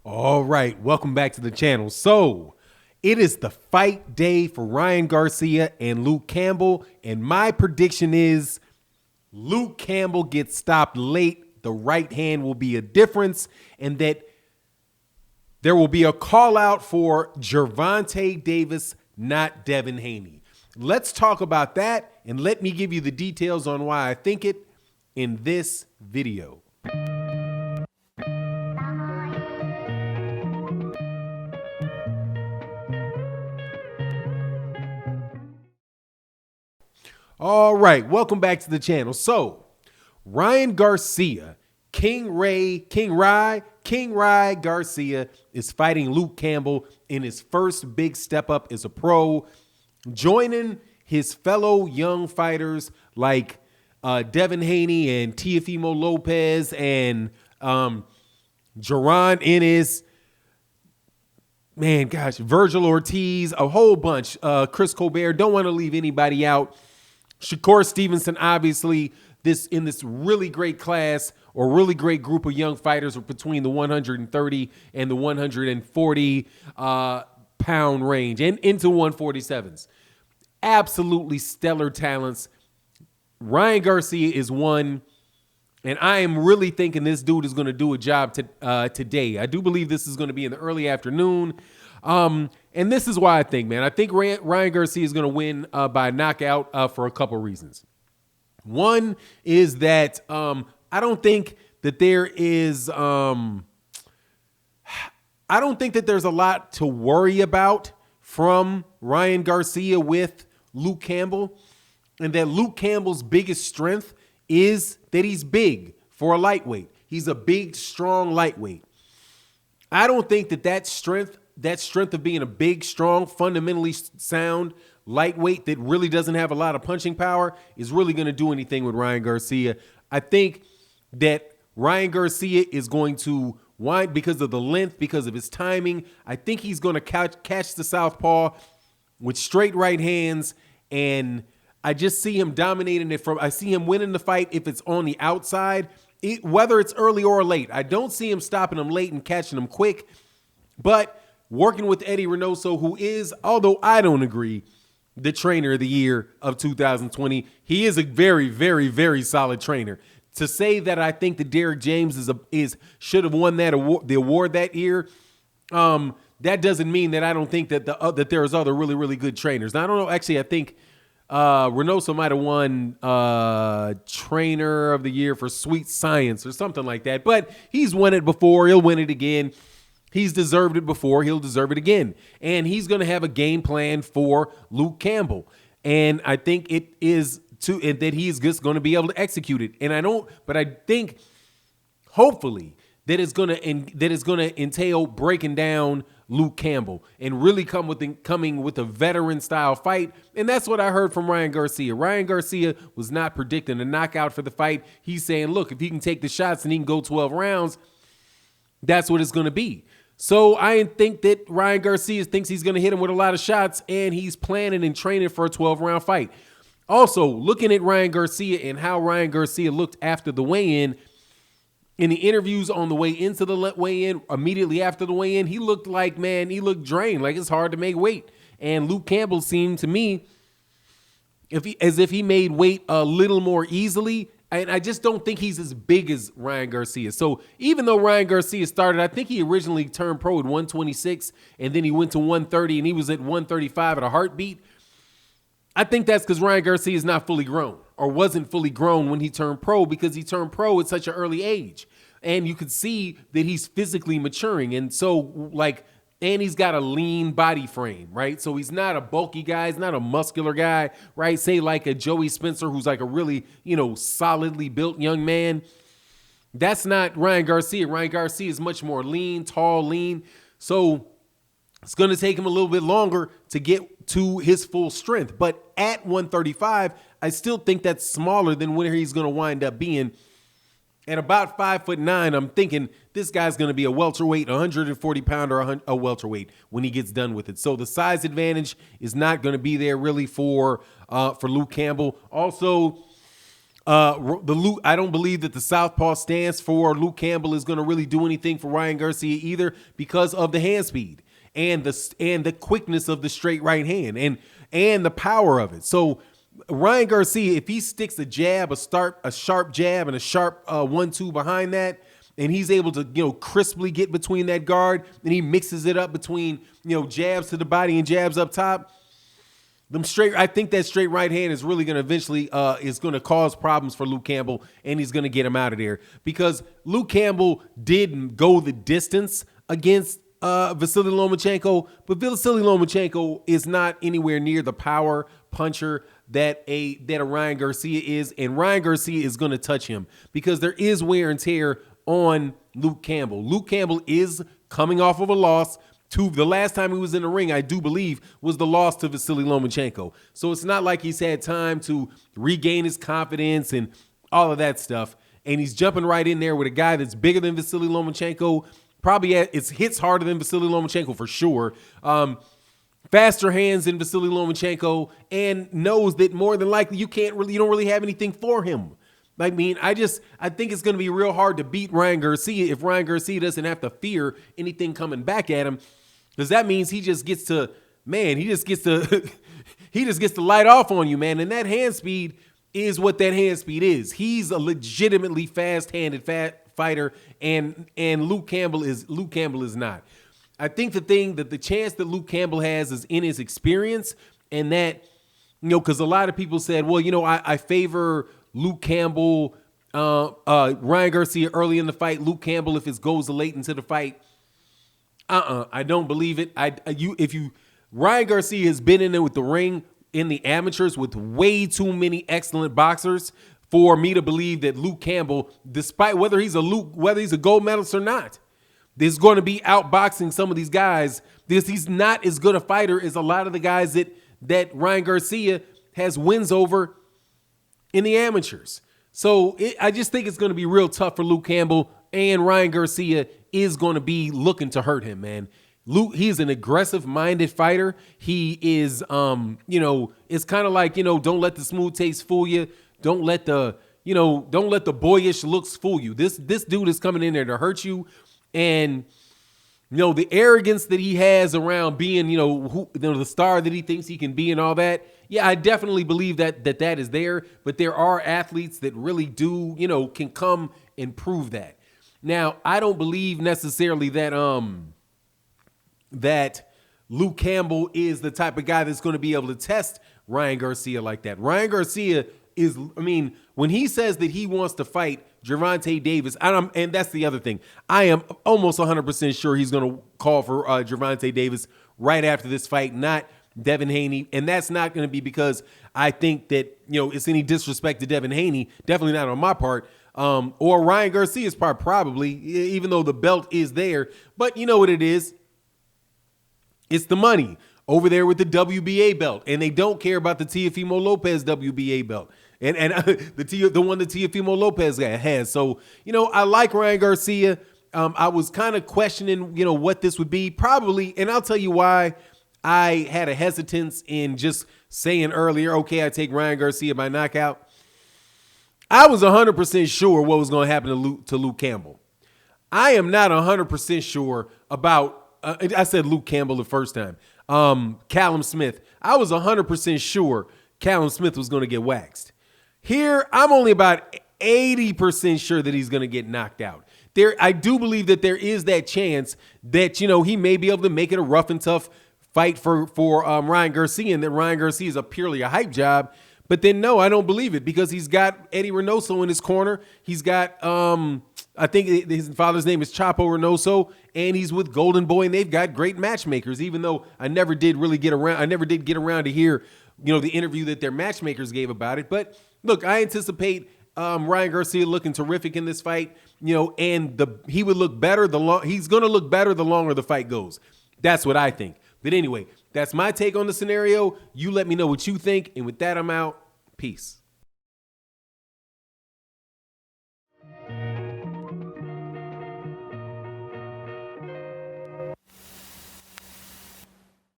All right, welcome back to the channel. So, it is the fight day for Ryan Garcia and Luke Campbell, and my prediction is Luke Campbell gets stopped late. The right hand will be a difference, and that there will be a call out for Gervonta Davis, not Devin Haney. Let's talk about that, and let me give you the details on why I think it in this video. All right, welcome back to the channel. So, Ryan Garcia, King Ray Garcia is fighting Luke Campbell in his first big step up as a pro, joining his fellow young fighters like Devin Haney and Teofimo Lopez and Jaron Ennis, Virgil Ortiz, a whole bunch. Chris Colbert, don't want to leave anybody out. Shakur Stevenson, obviously, in this really great class or really great group of young fighters between the 130 and the 140 pound range and into 147s. Absolutely stellar talents. Ryan Garcia is one, and I am really thinking this dude is going to do a job today. I do believe this is going to be in the early afternoon. And this is why I think, man, I think Ryan Garcia is going to win by knockout for a couple reasons. One is that I don't think that there's a lot to worry about from Ryan Garcia with Luke Campbell, and that Luke Campbell's biggest strength is that he's big for a lightweight. He's a big, strong lightweight. I don't think that strength of being a big, strong, fundamentally sound lightweight that really doesn't have a lot of punching power is really going to do anything with Ryan Garcia. I think that Ryan Garcia is going to wind because of the length, because of his timing. I think he's going to catch the southpaw with straight right hands, and I just see him dominating it I see him winning the fight if it's on the outside, whether it's early or late. I don't see him stopping him late and catching him quick, but working with Eddie Reynoso, who is, although I don't agree, the trainer of the year of 2020. He is a very, very, very solid trainer. To say that I think that Derek James should have won the award that year, that doesn't mean that I don't think that that there's other really, really good trainers. Now, I don't know. Actually, I think Reynoso might have won trainer of the year for Sweet Science or something like that. But he's won it before. He'll win it again. He's deserved it before. He'll deserve it again. And he's going to have a game plan for Luke Campbell. And I think it is that he's just going to be able to execute it. And I think hopefully that it's going to entail breaking down Luke Campbell and really coming with a veteran style fight. And that's what I heard from Ryan Garcia. Ryan Garcia was not predicting a knockout for the fight. He's saying, look, if he can take the shots and he can go 12 rounds, that's what it's going to be. So I think that Ryan Garcia thinks he's going to hit him with a lot of shots, and he's planning and training for a 12-round fight. Also, looking at Ryan Garcia and how Ryan Garcia looked after the weigh-in, in the interviews on the way into the weigh-in, immediately after the weigh-in, he looked drained, like it's hard to make weight. And Luke Campbell seemed to me as if he made weight a little more easily. And I just don't think he's as big as Ryan Garcia. So even though Ryan Garcia started, I think he originally turned pro at 126, and then he went to 130, and he was at 135 at a heartbeat. I think that's because Ryan Garcia is not fully grown, or wasn't fully grown when he turned pro, because he turned pro at such an early age. And you could see that he's physically maturing. And so, and he's got a lean body frame, right? So he's not a bulky guy. He's not a muscular guy, right? Say like a Joey Spencer, who's like a really, solidly built young man. That's not Ryan Garcia. Ryan Garcia is much more lean, tall, lean. So it's going to take him a little bit longer to get to his full strength. But at 135, I still think that's smaller than where he's going to wind up being. At about 5'9", I'm thinking this guy's going to be a welterweight, 140 pounder, a welterweight when he gets done with it. So the size advantage is not going to be there really for Luke Campbell. Also, I don't believe that the southpaw stance for Luke Campbell is going to really do anything for Ryan Garcia either because of the hand speed and the quickness of the straight right hand and the power of it. So Ryan Garcia, if he sticks a jab, a sharp jab and a sharp 1-2 behind that, and he's able to, crisply get between that guard, and he mixes it up between, jabs to the body and jabs up top. I think that straight right hand is really going to eventually is going to cause problems for Luke Campbell, and he's going to get him out of there because Luke Campbell didn't go the distance against Vasily Lomachenko, but Vasily Lomachenko is not anywhere near the power puncher that a Ryan Garcia is, and Ryan Garcia is going to touch him because there is wear and tear on Luke Campbell. Luke Campbell is coming off of a loss. The last time he was in the ring, I do believe, was the loss to Vasily Lomachenko. So it's not like he's had time to regain his confidence and all of that stuff. And he's jumping right in there with a guy that's bigger than Vasily Lomachenko. Probably it hits harder than Vasily Lomachenko for sure. Faster hands than Vasily Lomachenko, and knows that more than likely you don't really have anything for him. I think it's going to be real hard to beat Ryan Garcia if Ryan Garcia doesn't have to fear anything coming back at him, because that means he just gets to light off on you, man. And that hand speed is what that hand speed is. He's a legitimately fast-handed fighter, and Luke Campbell is not. I think the chance that Luke Campbell has is in his experience, and that, because a lot of people said, well, I favor Luke Campbell, Ryan Garcia early in the fight, Luke Campbell if it goes late into the fight. I don't believe it. Ryan Garcia has been in there with the ring in the amateurs with way too many excellent boxers for me to believe that Luke Campbell, despite whether he's a gold medalist or not, is going to be outboxing some of these guys. He's not as good a fighter as a lot of the guys that Ryan Garcia has wins over in the amateurs. So I just think it's going to be real tough for Luke Campbell, and Ryan Garcia is going to be looking to hurt him, man. He's an aggressive-minded fighter. He is, it's kind of like, don't let the smooth taste fool you. Don't let the boyish looks fool you. This dude is coming in there to hurt you. And, the arrogance that he has around being, the star that he thinks he can be and all that. Yeah, I definitely believe that is there. But there are athletes that really do, can come and prove that. Now, I don't believe necessarily that Luke Campbell is the type of guy that's going to be able to test Ryan Garcia like that. Ryan Garcia is, when he says that he wants to fight Gervonta Davis, and that's the other thing, I am almost 100% sure he's going to call for Gervonta Davis right after this fight, not Devin Haney. And that's not going to be because I think that, it's any disrespect to Devin Haney, definitely not on my part, or Ryan Garcia's part probably, even though the belt is there. But you know what it is? It's the money over there with the WBA belt, and they don't care about the Teofimo Lopez WBA belt, and the one that Teofimo Lopez has. So I like Ryan Garcia. I was kind of questioning what this would be probably, and I'll tell you why I had a hesitance in just saying earlier, okay, I take Ryan Garcia by knockout. I was 100% sure what was going to happen to Luke Campbell. I am not 100% sure about. I said Luke Campbell the first time. Callum Smith. I was 100% sure Callum Smith was going to get waxed. Here, I'm only about 80% sure that he's going to get knocked out. I do believe that there is that chance that, he may be able to make it a rough and tough fight for Ryan Garcia, and that Ryan Garcia is purely a hype job. But then, no, I don't believe it because he's got Eddie Reynoso in his corner. He's got, I think his father's name is Chapo Reynoso, and he's with Golden Boy, and they've got great matchmakers, even though I never did get around to hear, the interview that their matchmakers gave about it. But look, I anticipate Ryan Garcia looking terrific in this fight, and he would look better he's going to look better the longer the fight goes. That's what I think. But anyway, that's my take on the scenario. You let me know what you think, and with that, I'm out. Peace.